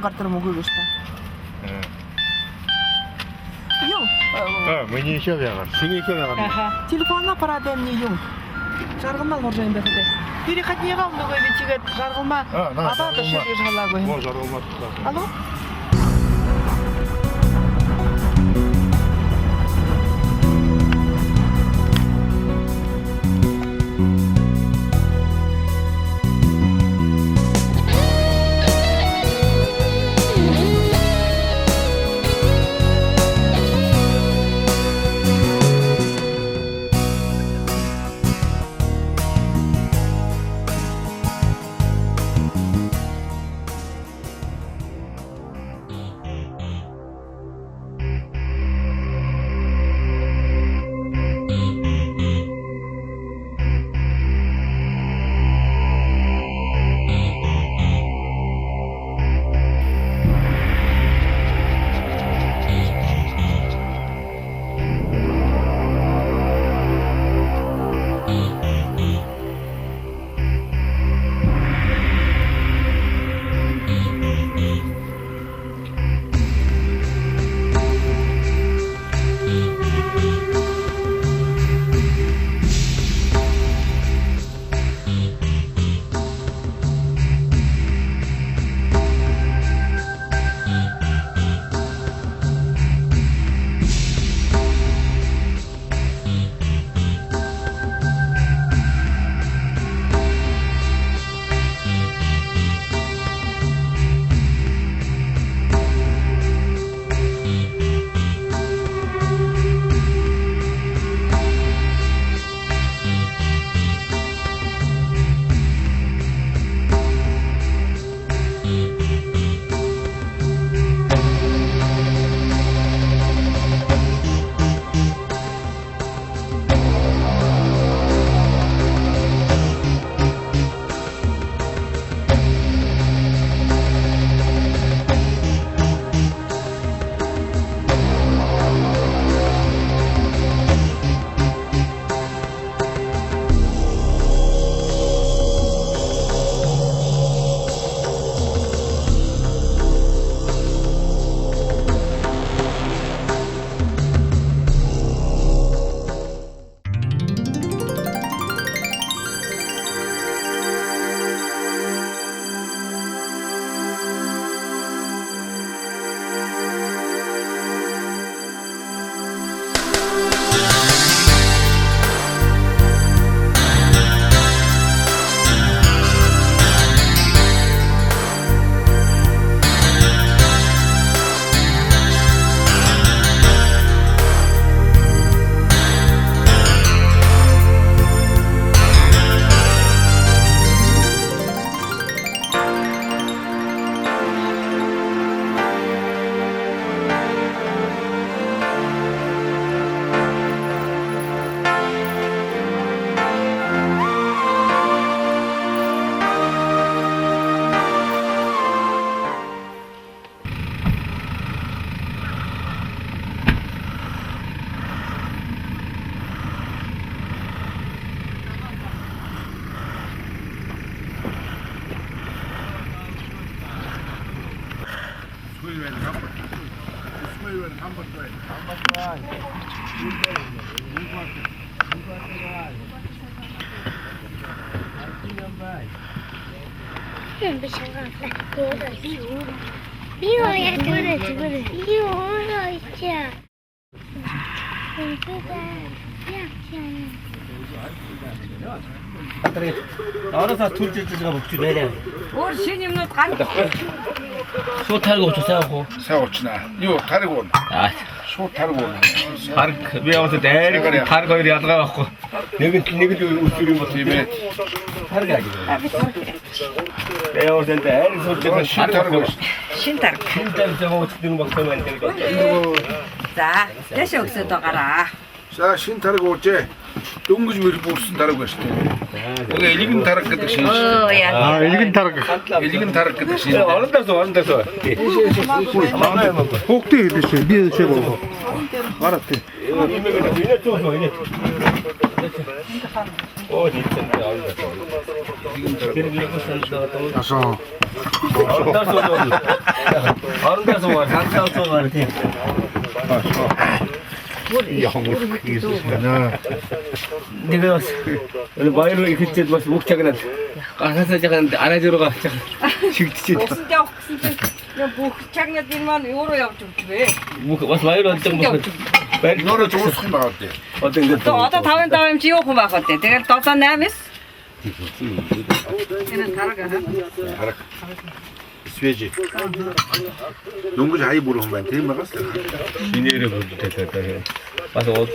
kartlar mı koyuyorsun? Yok. Meni işe verir. Seni işe verir. Telefonla para demni yok. Жаргылма оржайын бәхеде. Бері қатнеға ұмды көйбе тегет жаргылма. Ада да шөйге жала көйін. О, жаргылма. Алло? 알아서 둘째가 먹지 내려. 우리 신임은 간다. 소 타고 오셨어요. 세워치나. 이거 다리고. 아, 소 다리고. 왜 와서 내리고 다리고 이리 하다가 갖고 내가 우스리 못 입에 다리가 아니고. 내가 와서 내리 소리가 신다리고. 신다르. 저거 치는 막 서면 되고. 자, 대시 없어도 가라. 자, 신다리고 어째? 동구지 왜 이렇게 쓴다라고 했을 때. 여기 일긴 다락 그 뜻이. 야. 일긴 다락. 일긴 다락 그 뜻이. 어느 데서. 혹대 뜻이. 미에 세고. 알았대. 이네 쪼서 이네. 진짜 가서 Арандаас уу хансаас уу тийм. Нэг бас баяр ихэлцээд бас бүх чагнаад гахасаа жахан арай зургаа шигдчихэд. Усан явах гэсэн чинь бүх чагнад энэ маань юу руу явж өгчвэ? Бүх бас баяр болж байгаа юм байна. Баяр нөрөө дуусах юм байгаа үү? Одоо ингээд Одоо 5-5 юм чи юу хүн байх вэ? Тэгэл 7-8-с. Энэ тарга. Свежий. Дөнгөж хай бүрэн байна тийм байгаас. шинээрээ болдог. Бас одоо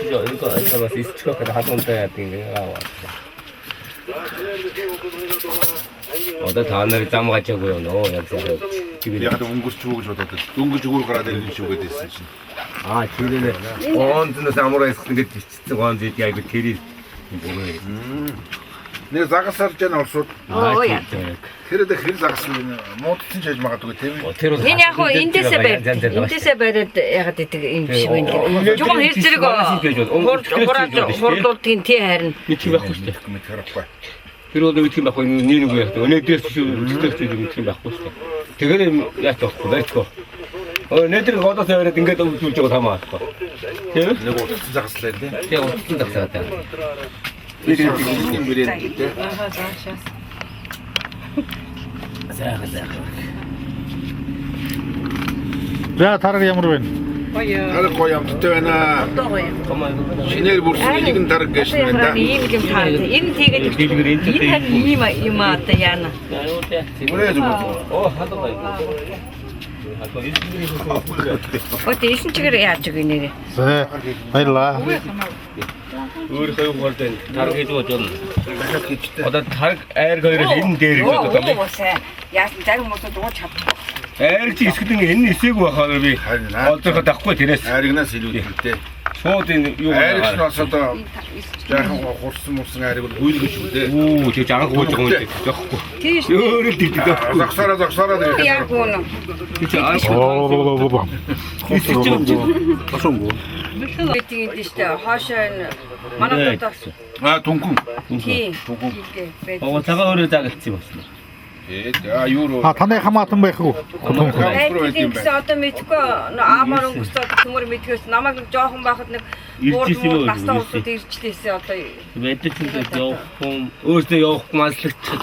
бас исчгөө хатунтай яадаг юм аа. Одоо та нар зам гачаагүй юу нөө яг зөв. Яг өнгөрч юу гэж бодоод дөнгөж өгөр гараад ирэх шүү гэдээсэн чинь. Аа тийм ээ. Оонтнаас амуураас ингэж ичсэн гоон зэд яг тэрийг бүрээ. Нэр загасаар жан орсууд. Оо яа. Тэр дэх хэр загасан муудсан ч яж магадгүй тийм ээ. Тэр бол Энэ яг хуу эндээсээ бариад ягаад гэдэг юм шиг байна. Жуган хэр зэрэг хурдуудын тий харин мэдхий байхгүй шүү дээ. Мэд харахгүй. Тэр бол мэдхий байхгүй нэг яг өнөөдөөс зүтгэж мэдхий байхгүй шүү дээ. Тэгэхээр яаж болохгүй байцгаа. Өнөөдөр годоос аваад ингээд өвчүүлж байгаа хамаахгүй. Тийм нэг утсан загаслаа тийм. тийм утсан загаслаа. Тэр юм бэрэн тийм. За тараг ямар байна? Тараг гоё амттай байна. Шинээр бүрсэн нэгэн тараг гэж байна да. ийм юм таард. Энэ тэгээд энэ юм аа та яана. Бүрээ зүгээр. Оо хадгаа. Өөд ийсэн чигээр яаж үг нэрээ. За баярлаа. Өөрөө хойгоордын тараг хийж бодсон. Одоо тараг айр хоёроос энэ дээр гэж боддог юм. Яасан зарим хүмүүс дууж чадахгүй. Айр чи эсгэд энэ эсээгүй байхаар би олдоход авахгүй тэрээс. Айргнаас илүү ихтэй. Шууд энэ юу Айрч бас одоо жаахан хурсан мурсан айрыг бол хүйлгэж шүү дээ. Үу тэг жагаан хуулж байгаа юм тэгэхгүй. Тийш. Өөрөө л дийдэг байхгүй. Загсараа тэгээд. Яг үнэ. Босонго. Битгийд штэ хаашаа манай дотор. Түнхэн. Тий. Oo цагаан өөрөө загалцсан юм байна. Юуруу. Таны хамаатан байх уу? Тэгсэн одоо мэдхгүй аамаар өнгөсөд төмөр мэдгээс намайг нэг жоохон байхад нэг настаа усууд ирчлээсээ одоо Мэддэг чинь явах юм өөртөө явах маслагдчих.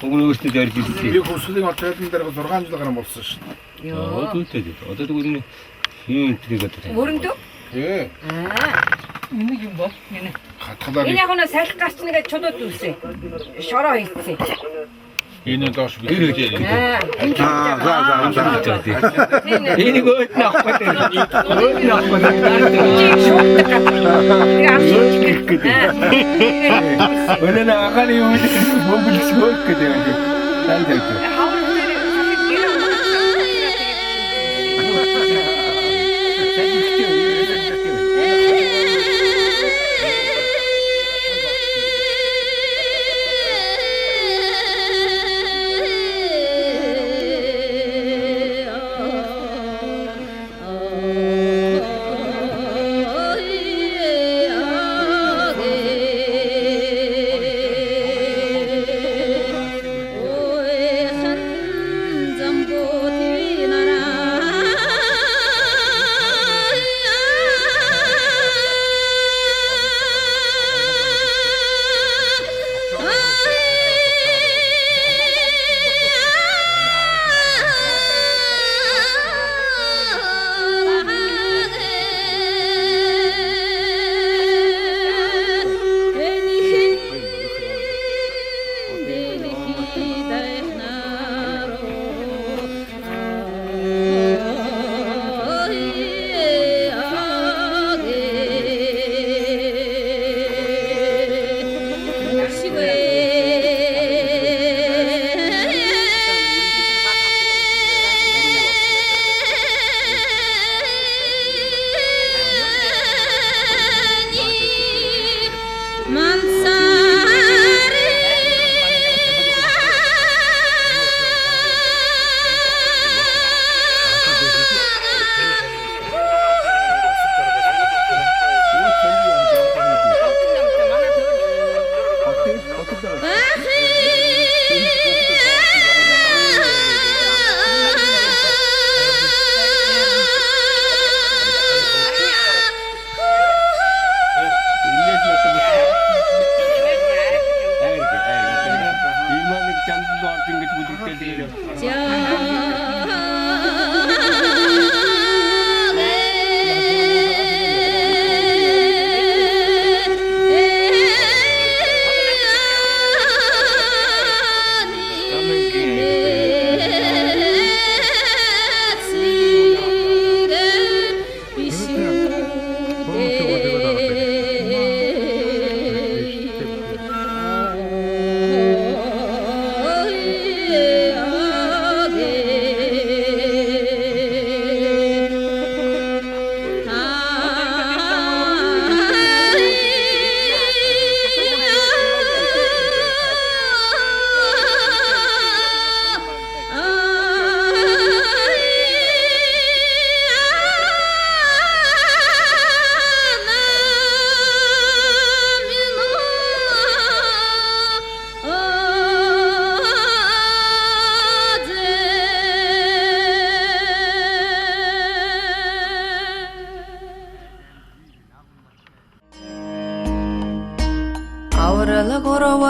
Өгнө өөртөө ярьж Би ирсэн. хөслийн отоодын дээр 6 жил гарсан болсон шүү дээ. Оо түүтэй. Одоо тэгвэл юм трийг одоо. мөрөндөө. Ээ. Энэ юм бол энэ. Хатгалаа. Энэ яг нэг салхи гарч нэгэ чудууд үсэ. Шороо хийцээ. Энэ доош би. За. Энэ Энийг өөд наахгүй дээ. Өөд наахгүй. шууд така. Өнөө нагааны юу бомбилж хөөх гэдэг юм. Тань тань.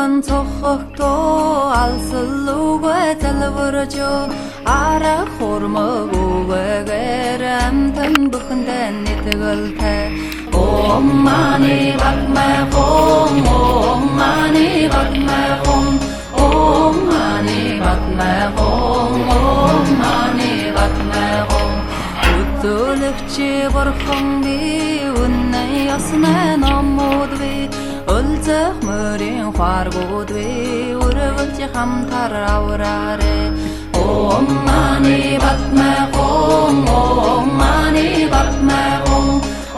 Wan tokhto alsluga talvarjo ara khormago geram tan bukhdan netgalte Om mani batma khom Om mani batma khom Om mani batma khom Om mani batma khom Utulukchi borkhom bi unnay asna namodvi Ulzah murin khargodvi urgulchi hamtar aurare Om mani batma khom Om mani batma khom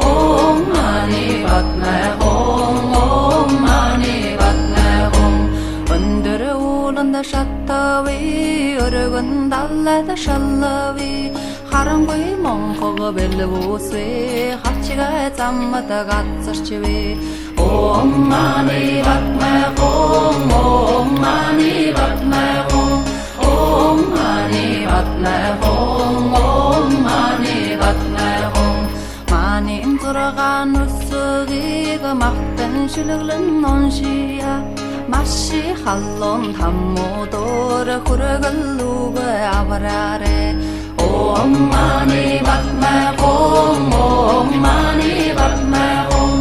Om mani batma khom Om mani batma khom Under ulanda shattavi urgun dallada shallavi Харангуй монхого белвусве хачига заммата гацарчве Om mani batma khom Om mani batma khom Om mani batma khom Om mani batma khom Mani imturgan usugiga maqtan shuluglan nonshiya Mashi khallon hammodor khurgalluga avarare Om mani batma khom Om mani batma khom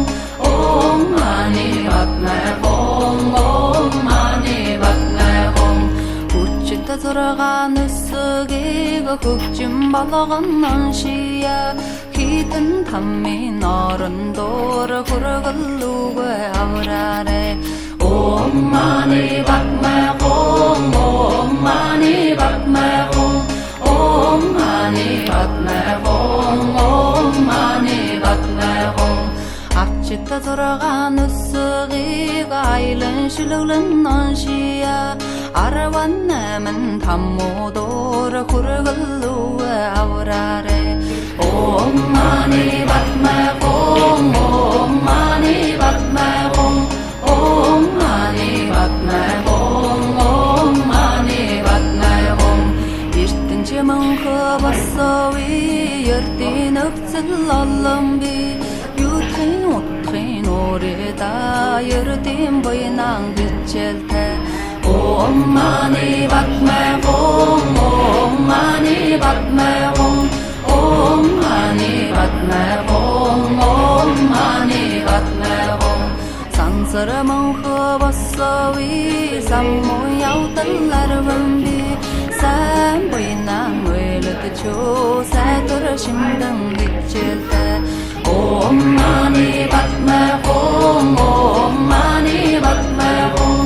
Om mani batma khom Om mani batma khom Uçta turgan üsügiga kökçüm balagın anshiya Hitin tammi narındor kurgulluga avrare Om mani batma khom Om mani batma khom Om mani batma khom Om mani batma khom Açıkta durgan üsügiga aylın şülüglün anshiya Arvan nemin tammodor kurgulluga avrare Om mani batma khom Om mani batma khom Om mani batma khom Om mani batma khom Irtince mankhı basavi Yırtin öksil allambi Yuthin uthin orida Yırtin boynan gitçelte Om mani batma khom Om mani batma khom Om mani batma khom Om mani batma khom Sansara mankhı basavi Sammu yavdallar vambi Sen boynan öylüdü ço Satur şimdin gitçelte Om mani batma khom Om mani batma khom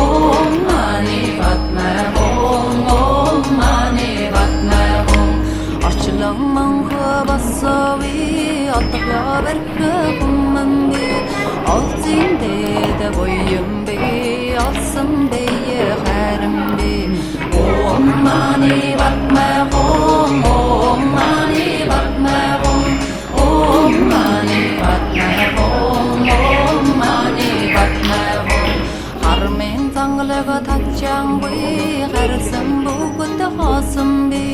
Om mani batma khom Om mani batma khom Açılan mankhı basavi Atıkla berkı kummanbi Alzin de boyum bi Alsın diye kharim bi Om mani batma khom Om mani batma khom Om mani batma khom Om mani batma khom Harmen zanglaga tatchang bi Kharsam bugutta khasam bi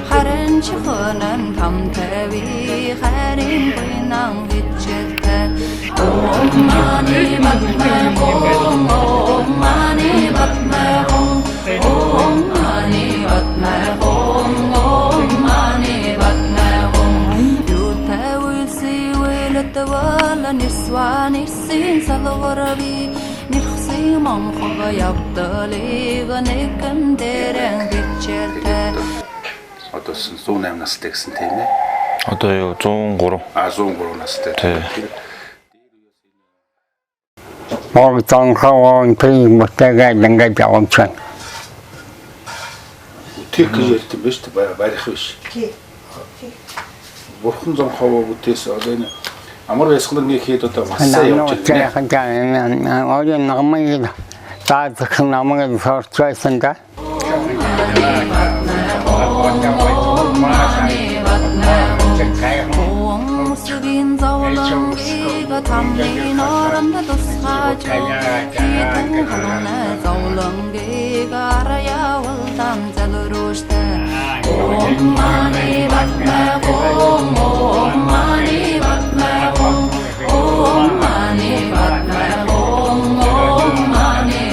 Kharan chikhanan tam tavi Kharin boynan gitchelte Om mani batma khom Om mani batma khom Om mani batma khom Om mani batma khom Yutawisi welatwala niswa nisin salwarabi Nirxsi mamkhaga yapdaliga nekan deren gitchelte 어떻습니까? 소나무 났을 때 같은 때문에 어때요? 좋은 거로. 좋은 거로 났을 때 네. Mỗi tuần không thì một cái đừng cái chậu chân. Tek kıyırdı beşte bayağı hoş. Borkun zam hava bu tesi adayını. Ama resmen ne kıyıda da masa yapacak. 어제 너무 다 너무 서서선다. Musubin zavlangiga tammin aranda dusxajo Hitin halona zavlangiga araya valdan zalroshta Om mani batma khom Om mani batma khom Om mani batma khom Om mani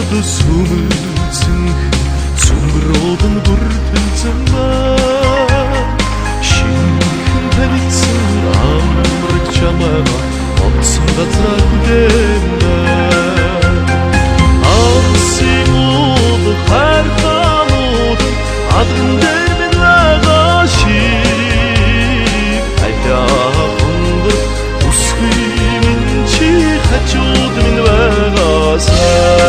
모두 숨을 숨으로든 불편정만 신큰 배vitsin amrık çamağa Oksunda trakudemden Ağsın oldu her kanudun Adın dermin ve gaşik Hayda kundur Uskıymin çi Haçudmin ve gasar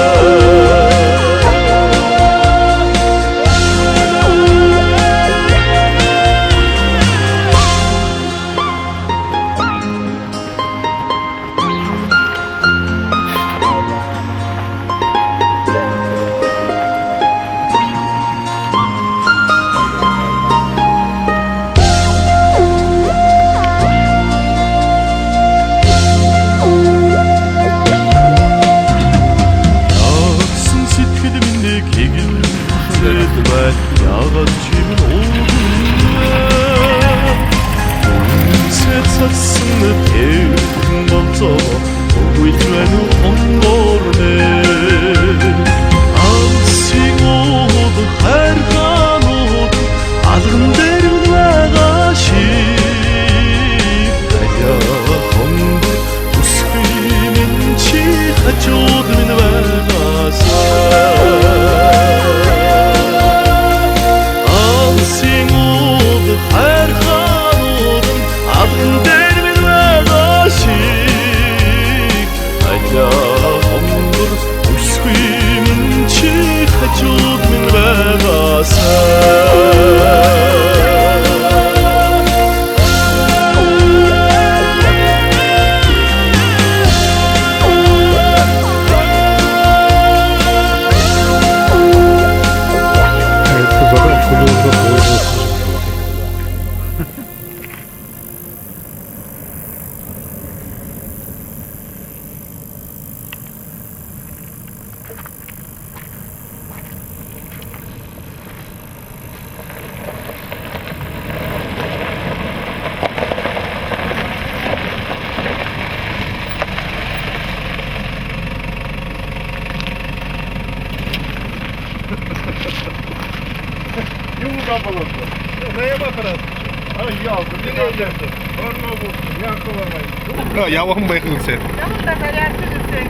야구 한번 해보세요. Yanında karartı sen.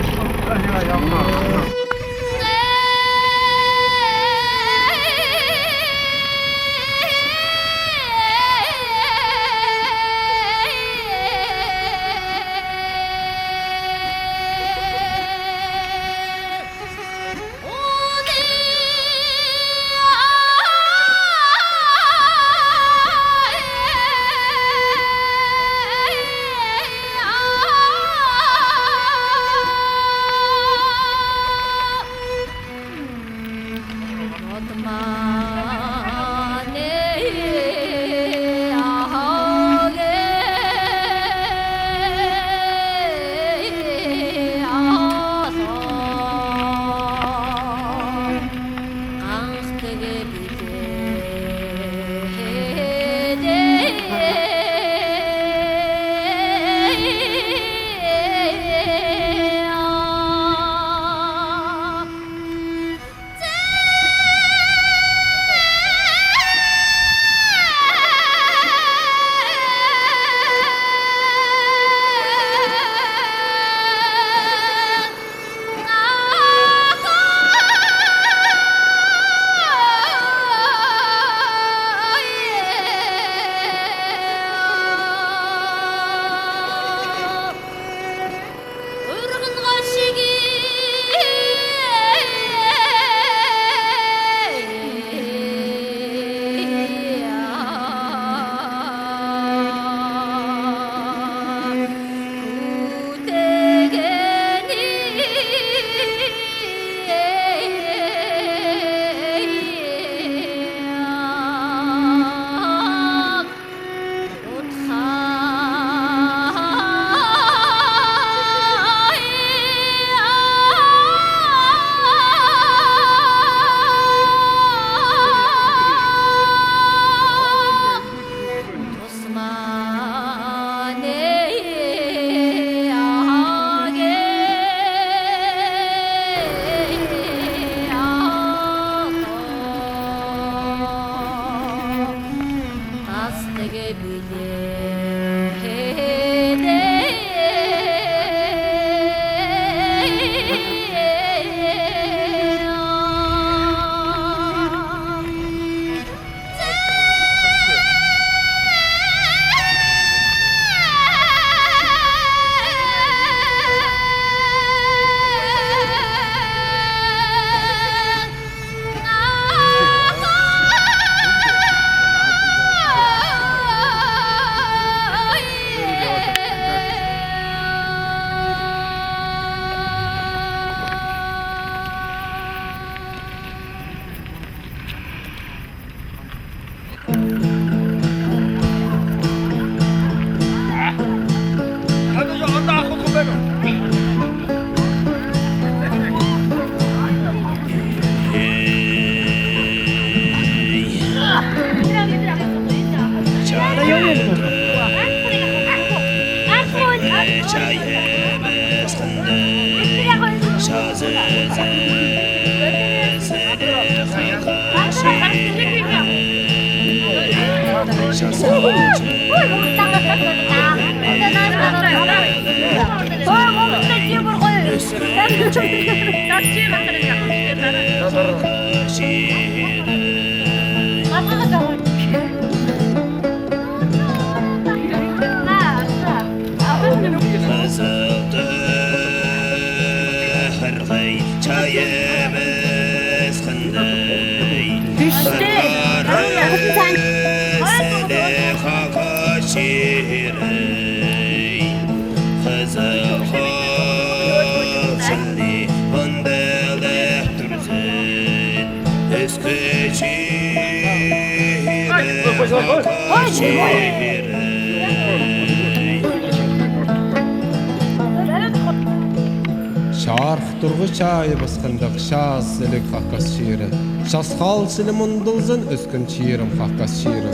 Şarq turğu çayı basqındaq şaz silik haqqas şiiri. Şasqal sili mundulzın öskün çiğirim haqqas şiiri.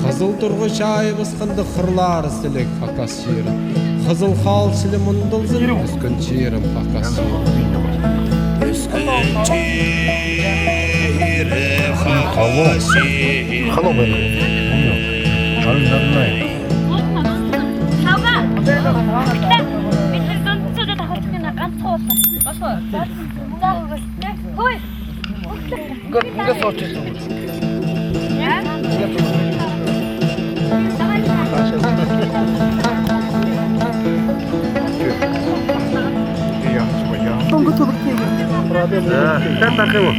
Qızıl turğu çayı basqındaq xırlar silik haqqas şiiri. Qızıl xal sili mundulzın öskün çiğirim haqqas şiiri. Öskün çiğiri haqqas şiiri. Xalo ben. Alınlarına. Enggak soalnya. Tunggu tuh kan pakai mau.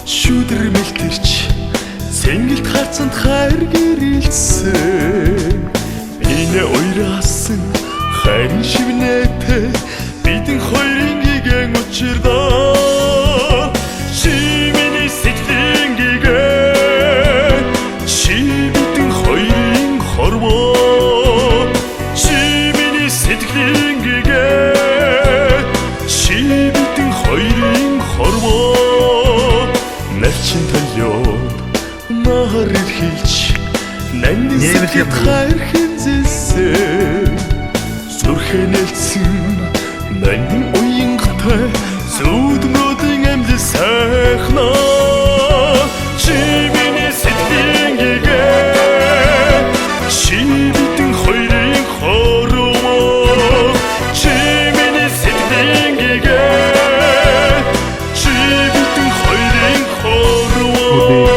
шүдэр мэлтэрч сэнгэлт хацанд хайр гэрэлсэн биний уйрасан хайрын шивнэтэй бидэн хоёрын гигэн учирдаа чи миний сэтгэлийн гигэн чи бидэн хоёрын хорвоо чи миний сэтгэлийн гигэн чи бидэн хоёрын хорвоо навчин талёо нахар ирхэлж нандин сэтгэл хайр хэнзэлсэн зүрхэнэлсэн нандин уянгтай зүуднүүдийн амьд сайхнаа чи миний сэтгэлийн гигэн чи бидэн хоёрын хорвоо чи миний сэтгэлийн гигэн чи бидэн хоёрын хорвоо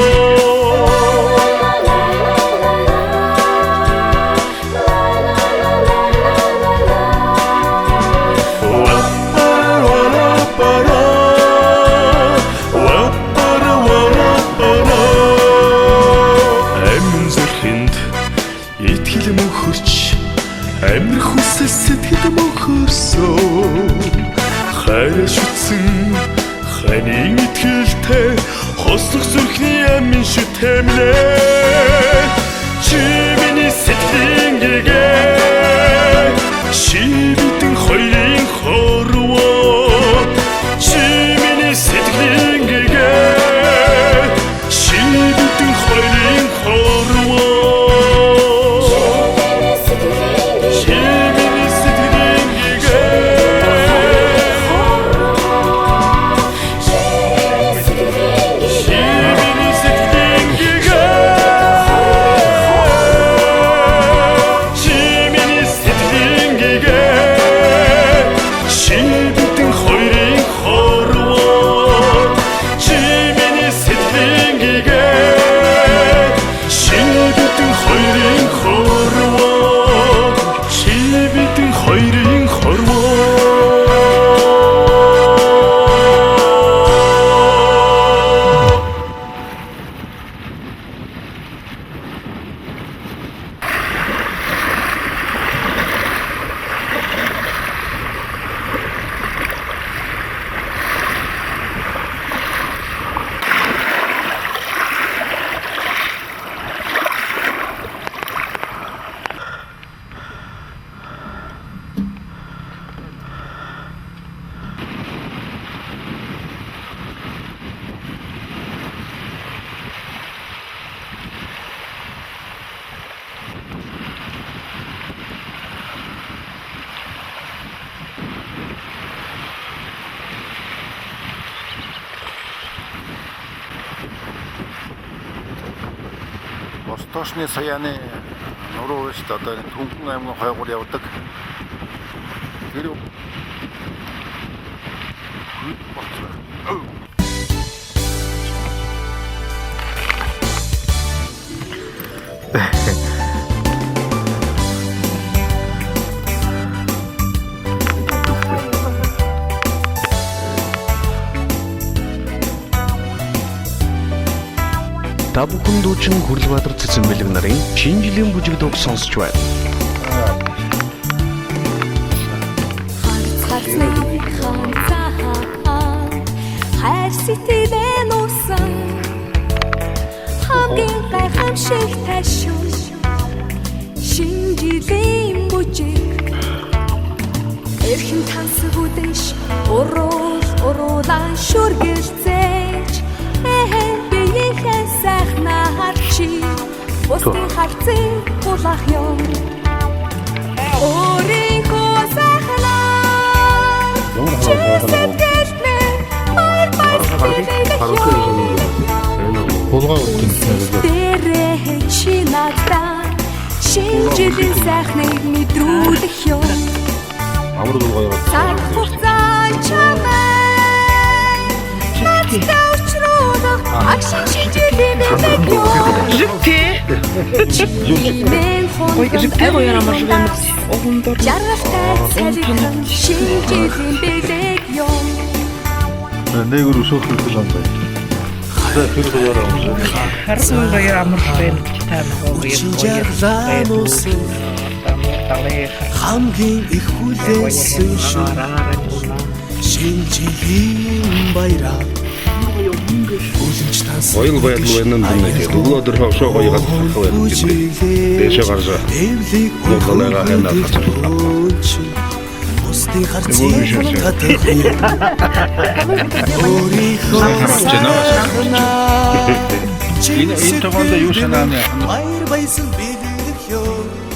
Амир хүсэл сэтгэл мөнхөрсөн хайр шүтсэн ханийн итгэлтэй хослох зүрхний амин шүтэмлээ чи миний сэтгэлийн гигэн чи бидэн хоёрын хорвоо чи миний сэтгэлийн гигэн чи бидэн хоёрын хорвоо Восточны саяны нуруу шүү дээ. Одоо Түнхэн аймгийн хойгуур явдаг. Тэр Та бүхэн дуучин Хүрлбаатар Цэцэнбэлэг нарын шинэ жилийн бүжиг дууг сонсч байна. Хайр сэтгэлээ нуусан хамгийн гайхамшиг ташуун шинэ жилийн бүжиг эрхэм тансаг үдэш уруулан шүргэлцээж биеийнхээ сайхнаар чи бусдын харцыг булах юм өөрийнхөө сайхнаар чи сэтгэлдээ баяр баяр чи надад шинэ жилийн сайхныг мэдрүүлэх юм цаг хугацаа чамай акшн шинжилгээ нэг юм Ой, жигтэй гоё ямар живэм. Огондор. жаргалтай цалихан шинжилгээ нэг юм Нэг өрөсөх хэлсэн юм байна. Харсан баяр амар байна гэж та нөхөөр хамгийн их хүлээсэн шинжлэлийн баяраа Ойл баярлуулна гэдэг. Өглөөдөр хавшаа гоёгад хаваа гэдэг. Дэшээ гарч. Моголага хэнэ хацсан. Устын харцын хатах. Энэ тогонд юу шанаа. Баяр баясан бэлдэх ёо.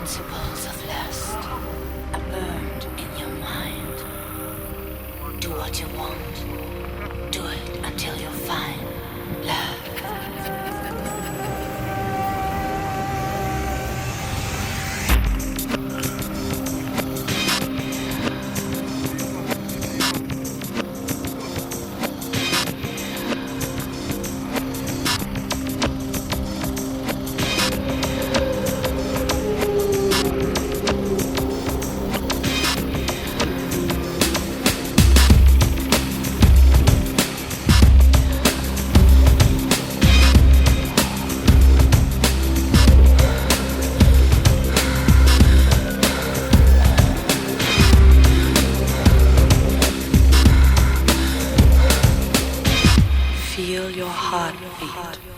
principles of lust are burned in your mind. Do what you want. Do it until you find love. Feel your heartbeat.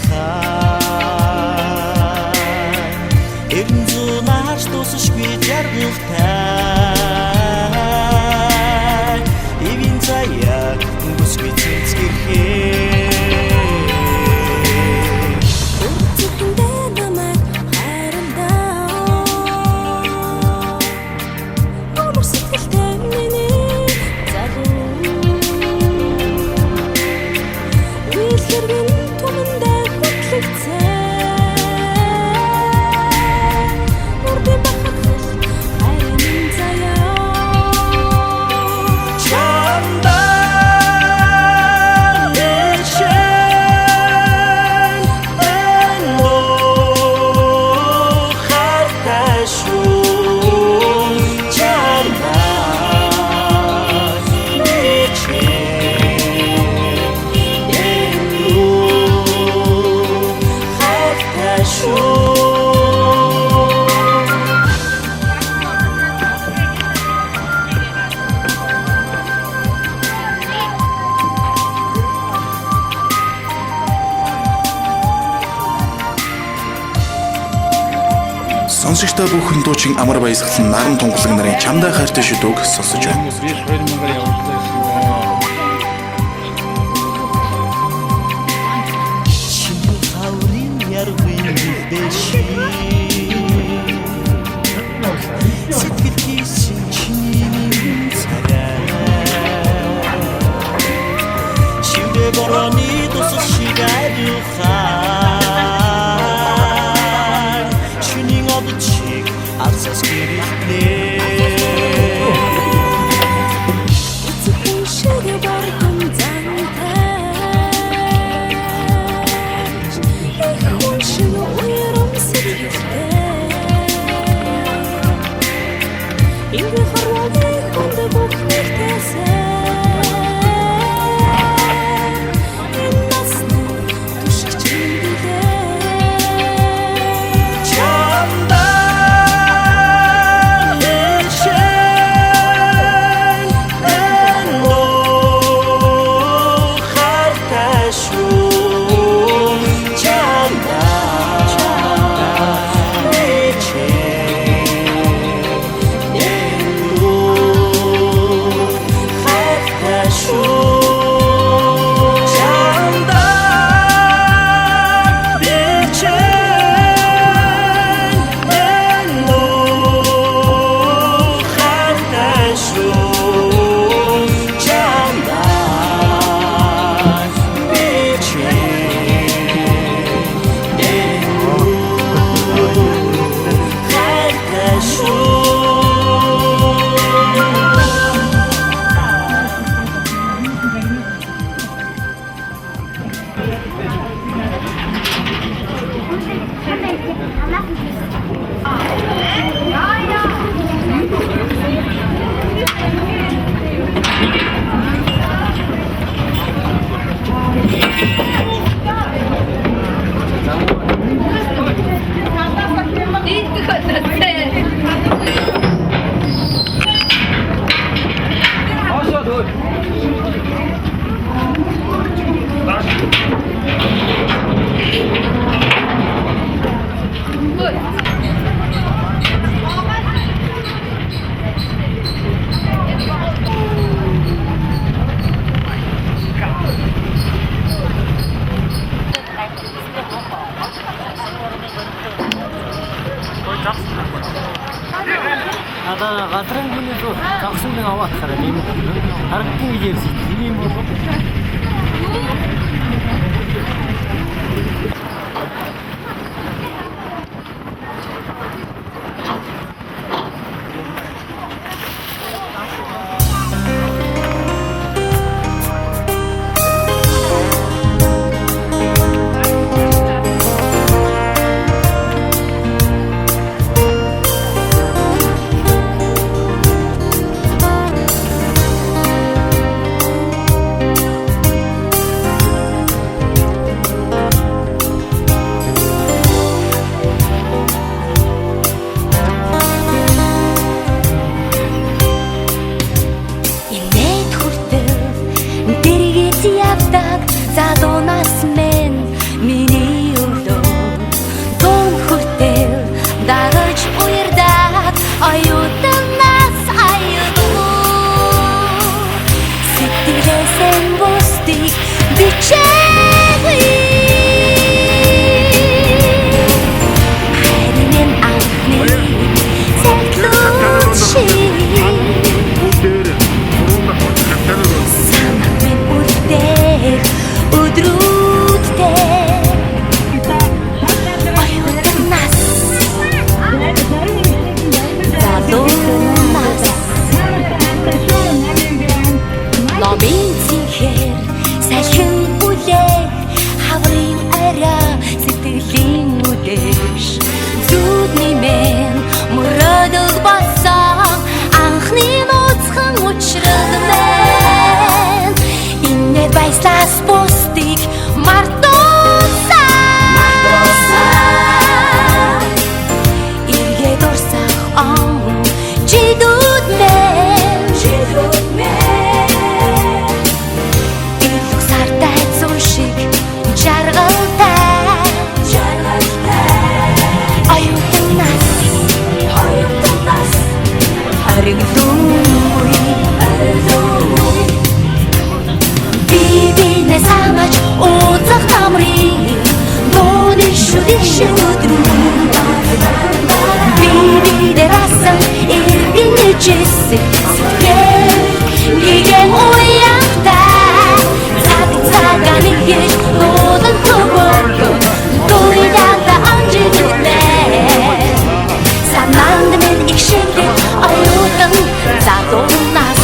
хай эрензуунаас дуусахгүй жаргалтай ивэн заяа бүсгүй цэцгэрхээ Сонсогчдоо бүхэн дуучин амар баясгалан наран тунгалаг нарын чамдаа хайртай шүдүүг сонсож байна. Надаа газрын гинээс загсан нэг аваад хараа юм. Харагдсан гэж ярьсан. Тийм бол намрын дууны шүдэх шиг өдрүүд бибидээр асан эргэн нэжсэн гигэн уяхтай цагаа нэгэж дуудан төгөөргөн дуйдаа анжидүлээ санаанд минь их шингэн оюутан задуунаас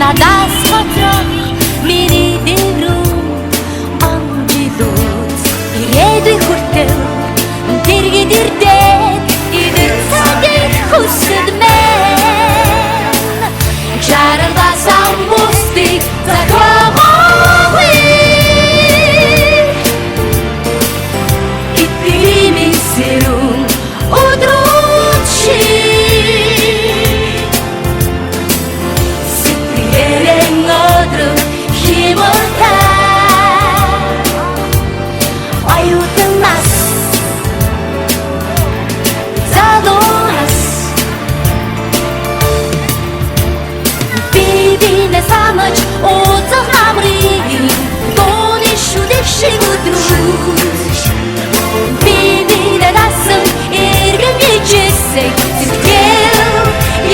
надаас готрох миний дэврүү амжилт ирээдүй хүртэл дэргэд ирдээд идэх цагийг хүсэд мэн жаргал самбустик захвагогүй итгими сэрүүн өдрүүчи самыч ууцах намрын дууны шүдэх шиг өдрүүд бибидээ дасан эргэн нэжсэн сэтгэл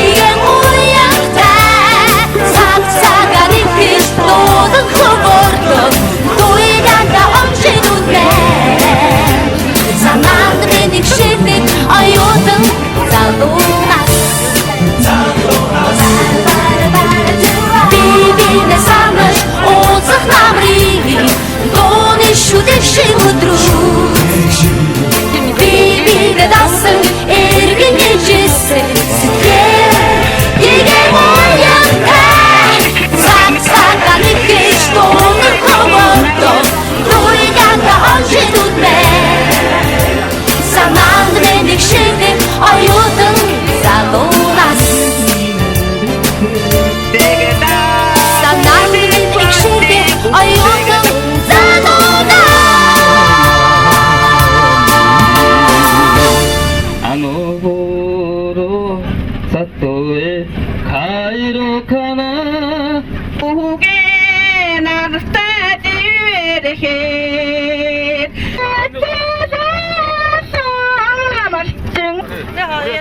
игэн уяхтай цагаа нэгэж дуудан хөвөрдөн дуйдаа онжидүлээ санаанд минь их шингэн оюутан залуунаас бибидээ самыч ууцах намрын дууны шүдэх шиг өдрүүд бибидээ дасан эргэн нэжсэн сэтгэл игэн уяхтай цагаа нэгэж дуудан хөвөрдөн дуйдаа онжидүлээ санаанд минь их шингэн оюутан залуунаас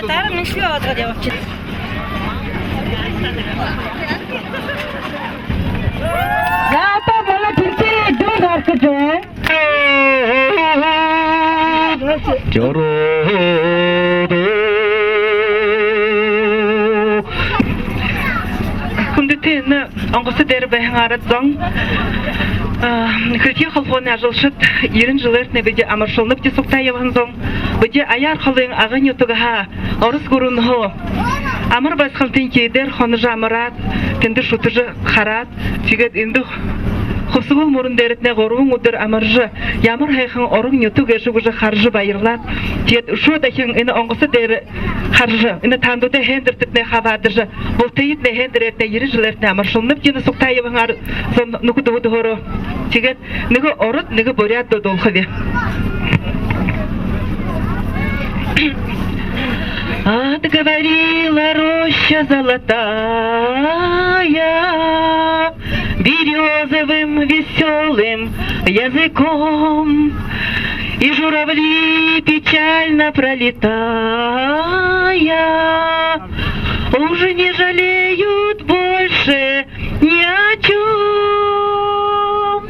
다른 음식을 어디가 되었지? 야또 몰라 김치 좀 가르쳐줘. 근데 때는 엉거스 데르베행 알았정. Христиан халқын ажылшыт 20 жылыр небеде амаршылнып те соқтайыван соң бөде аяр халың ағын ютугаха орыс көрін хо амыр басқалтын кейдер хоны жамырат тенді шутыжы қарат тегет енді Хосугул мурун дәретне горун удыр амаржы ямыр хайхан орун юту гешугужы харжы байырлат тет шу дахин ины оңгысы дәре харжы ины тандуде хендертне хавадыржы бул тейитне хендеретне 20 жылертне амаршылнып жины суктайыбыңар сон нукуду хоро тегет ныгы орут ныгы борят долхове Отговорила роща золотая березовым веселым языком, и журавли печально пролетая уже не жалеют больше ни о чем.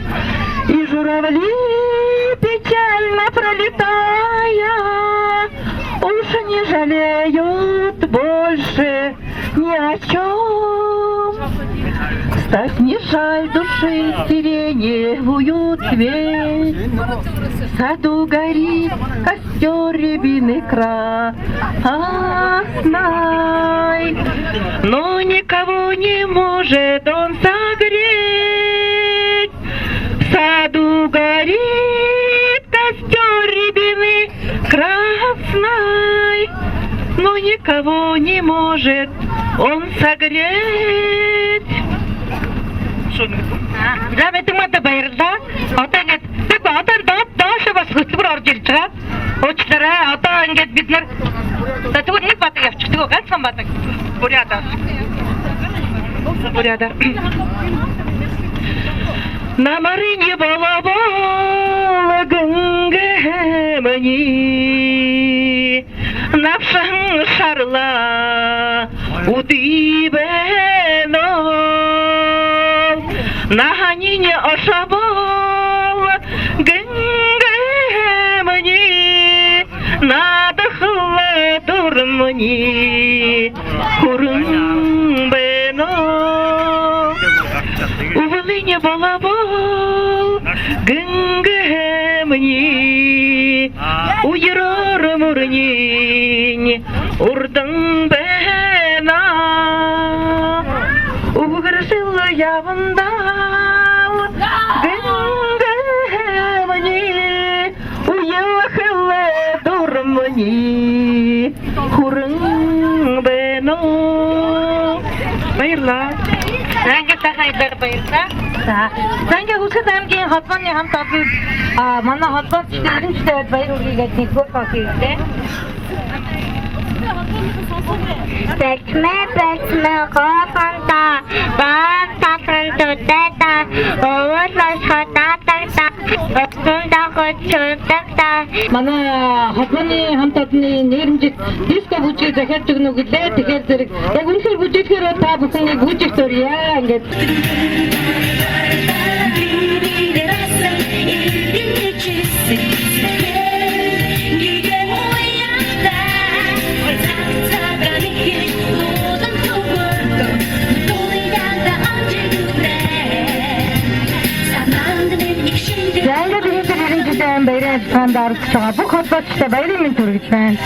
И журавли печально пролетая уже не жалеют больше ни о чем. Кстати, не жаль души сиреневую цвет, в саду горит костер рябины красной, но никого не может он согреть. В саду горит костер рябины красной, но никого не может он согреть. Заметимата байрда, отагет, так отан доош бас хөтөлбөр орж ирж байгаа. Уучлаарай, одоо ингээд бид нар тэгвэл нэг бат явчихдаг, ганцхан бат. Буряда. Намарын не болобол гынгэмни навшан шарла утибэно наханине ошабол гынгэмни надахлэ дурмни хурмбэно уволыне болобол гынгэмни уйрор мурни урдан бэна угрышила явандал гынгэмни уехала дурмни хурмбэно баярлаа. Санга сайхан баярлаа. За. Санга хүсэт аймгийн холбооны хамт олон манай холбооч эрдэмтдээ баяр хүргэе гэж нэгдүгээр хэлээ. Бэкмэ гофанта баан татантутэта өвөлөс хататата бэкмэнда хөчөлтөкта манай холбооны хамт олонны нэрмжит диско бүжиг захиалж өгнө гэлээ. Тэгэхээр зэрэг яг үнэхээр бүжиглэхээр та бүхнийг бүжиг төрье ингээд. Баярын цаанд орж байгаа бүх холбоочтой баярын мэнд хүргэж байна.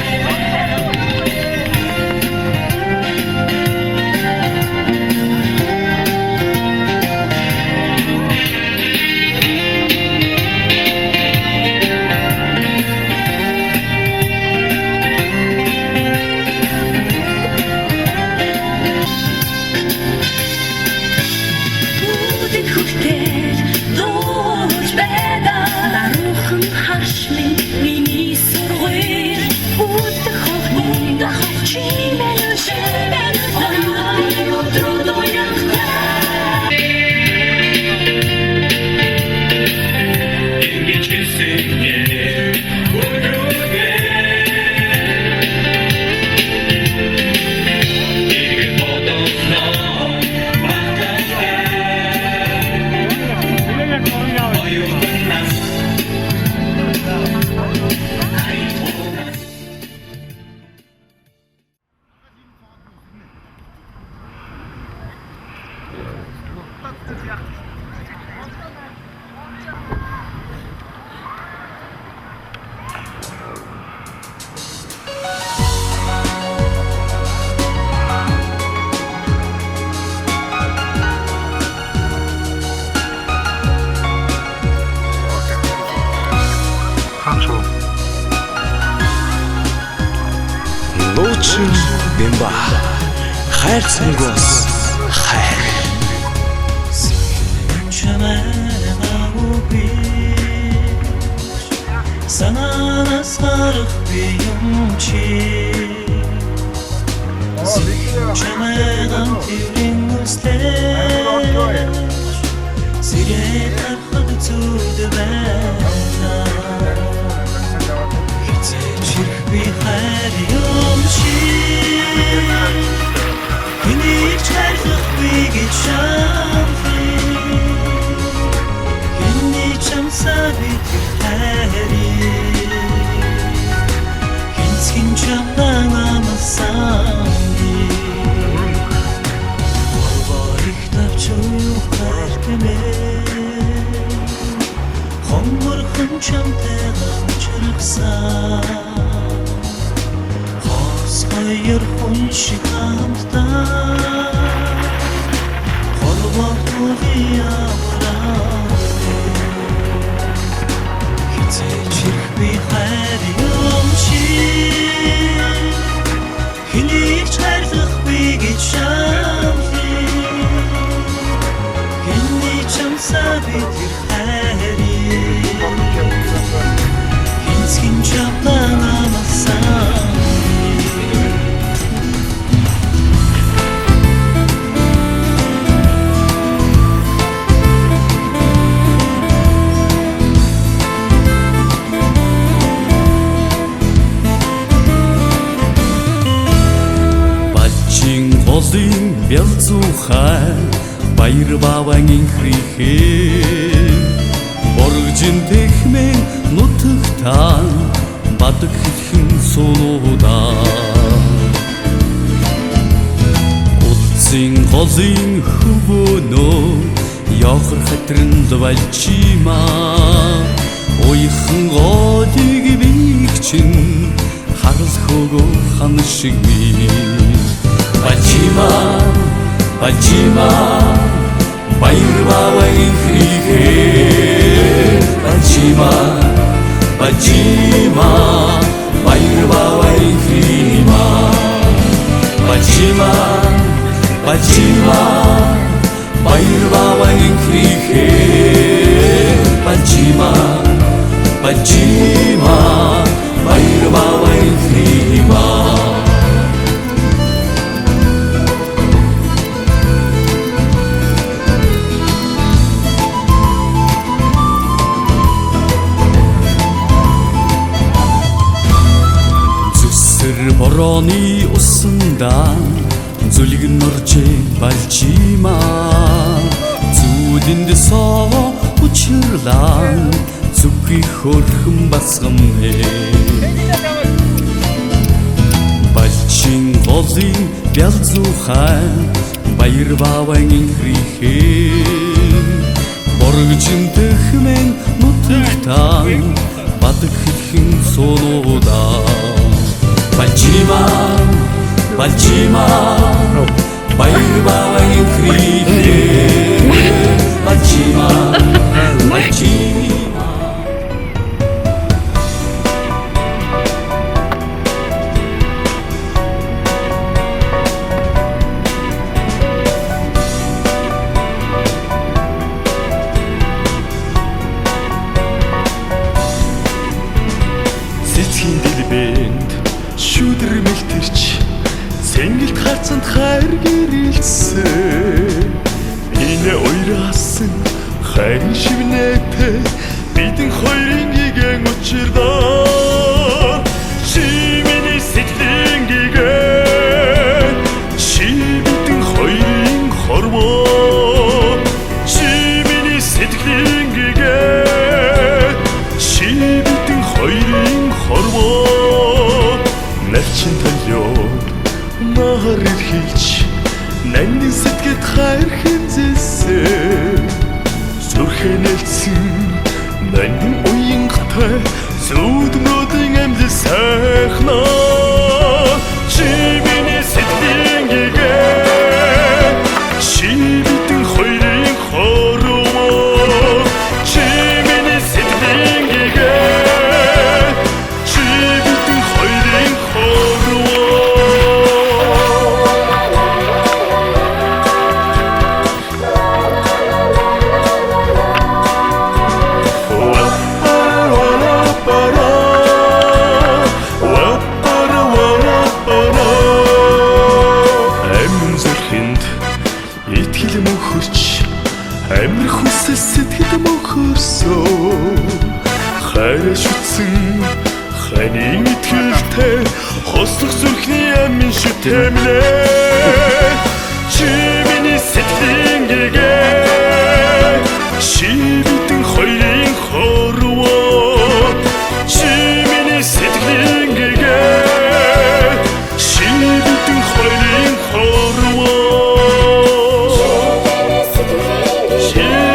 Лучин бимба хайрцагос хайр sana nasarık bir yumçi Hayır hunşik amda Horvatu gıyamra Kitecik bir her yolşi Hiç artık bir geçamdi Hindi çamsa bitir her Hiç kim çaplanamazsan Голын бялзуухай баяр бавангийн хрихээ Боргожин тэхмэн нутагтан бадаг хэлхэн суулуудаа Утсын голын хөвөнөө явхар хатран лвалчимаа Уйхан голыг бигчин харал хөгөө хан шиг би Бачима, бачима, баяр бавангийн хрихээ Бачима, бачима, баяр бавангийн хрима Бачима, бачима, баяр бавангийн хрихээ Бачима, бачима, баяр бавангийн хрима Борооны усандаа зүлгэн нуржээ балжимаа Зүудэнд соо учирлаа зүгий хөрхөн басгамээ Балжин голын бялзуухай баяр бавангийн хрихээ Боргожин тэхмэн нутагтан бадаг хэлхэн суулуудаа Бачима, бачима, баяр бавангийн хрихээ Бачима, бачима Сэцгийн дэлбэнд шүдэр мэлтэрч Цэнгэлт харцанд хайр гэрэлсэн Минь ойраасан хайрын шивнэтэй Бидэн хоёрын гигэн учирдаа Чи миний сэтгэлийн гигэн Чи бидэн хоёрын хорвоо Чи миний сэтгэлийн гигэн Чи бидэн хоёрын хорвоо Навчин талёо нахар ирхийч Нандин сэтгэд хайр хэмзээсээ Зүрхэнэлцэн нандин уянгатай Зүудмруудын амьд сайхнаа Чи миний сэтгэлийн гигэн Чи бидэн хоёрын хорвоо Чи миний сэтгэлийн гигэн Чи бидэн хоёрын хорвоо Амир хүсэл сэтгэл мөхөрсөө хайр шүтсэн ханийн итгэлтэй хослох зүрхний амин шүтэмлээ Чи миний сэтгэлийн гигэн Чи бидэн хоёрын хорвоо Чи миний сэтгэлийн гигэн Чи бидэн хоёрын хорвоо She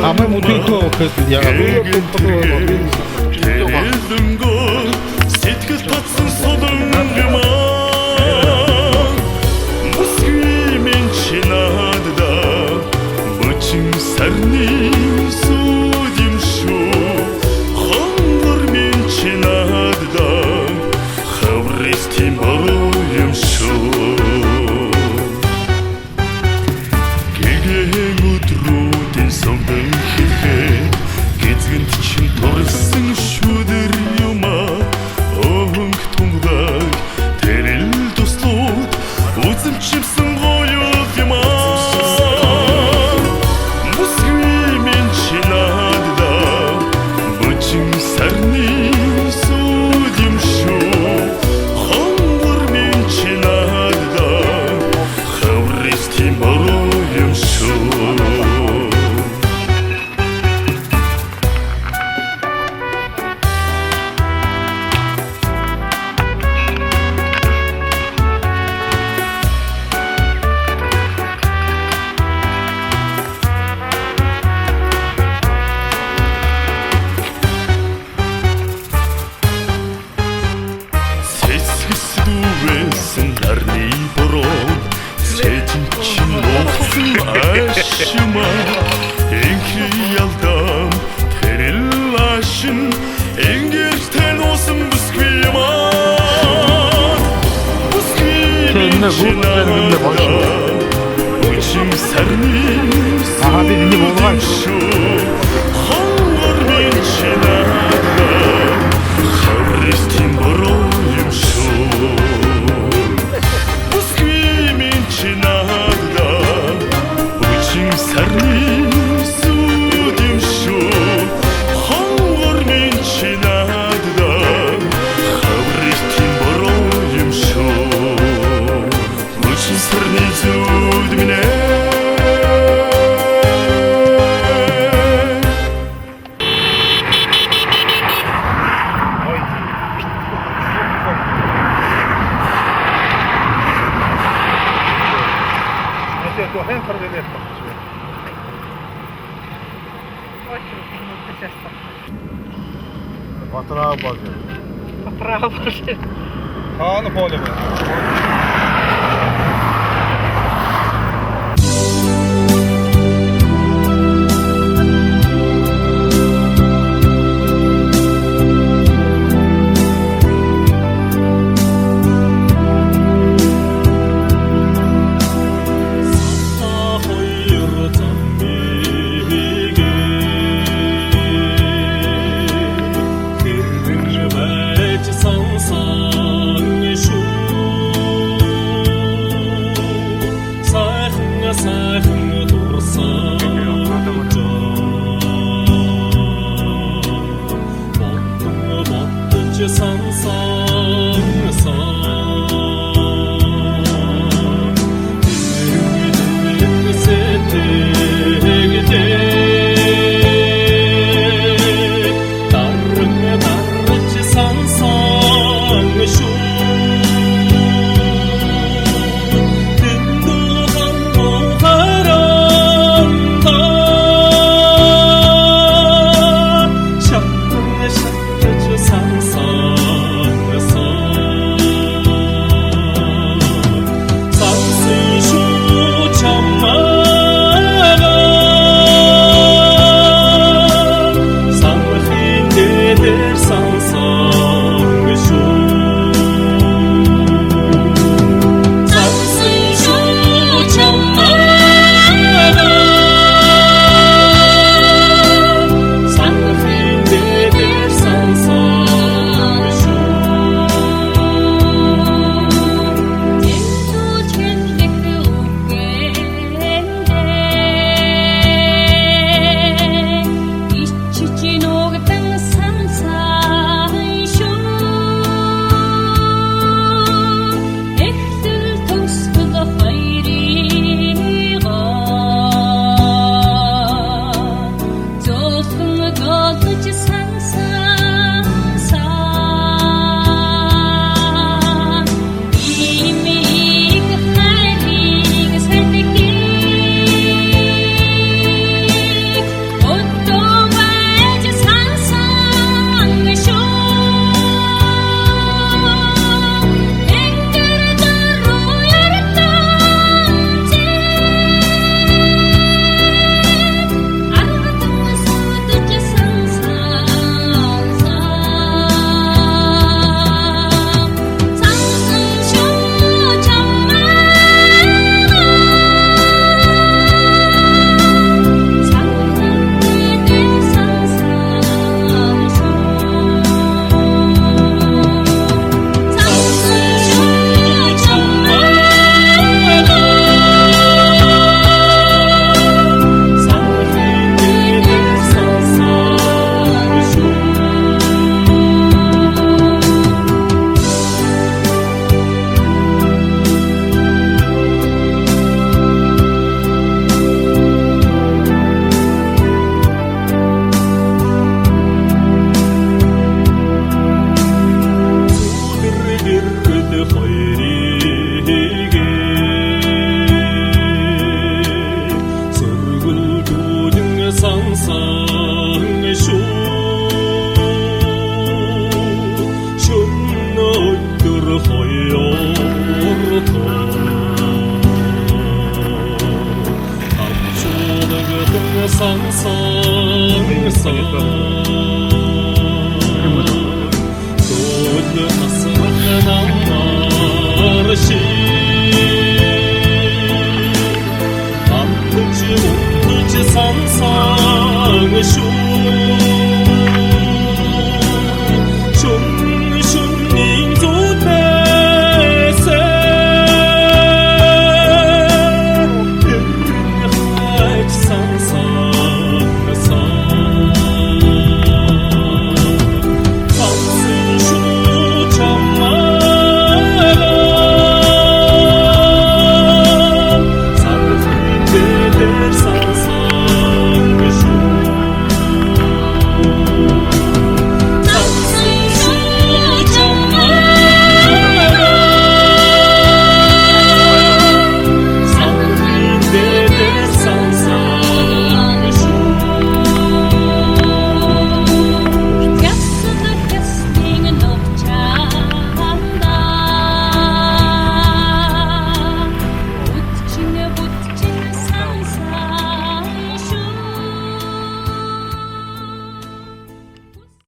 Ama mutlu olsun ya. Сэтгэл татсан солонгома Бүсгүй минь чи надад бүчин сарны сүд юм шүү Хонгор минь чи надад хаврыстын бороо юм шүү Гэгэн өдрүүдийн сонгон хэлхээ Гэзгэнд чин турсан шүдэр юмаа Өнгө тундаг тэрэл туслууд үзэмчивсэн гоё юмаа Бүсгүй минь чи надад бүчин сарны сүд юм шүү Хонгор минь чи надад хаврыстын бороо юм шүү Kaan polje. Sansa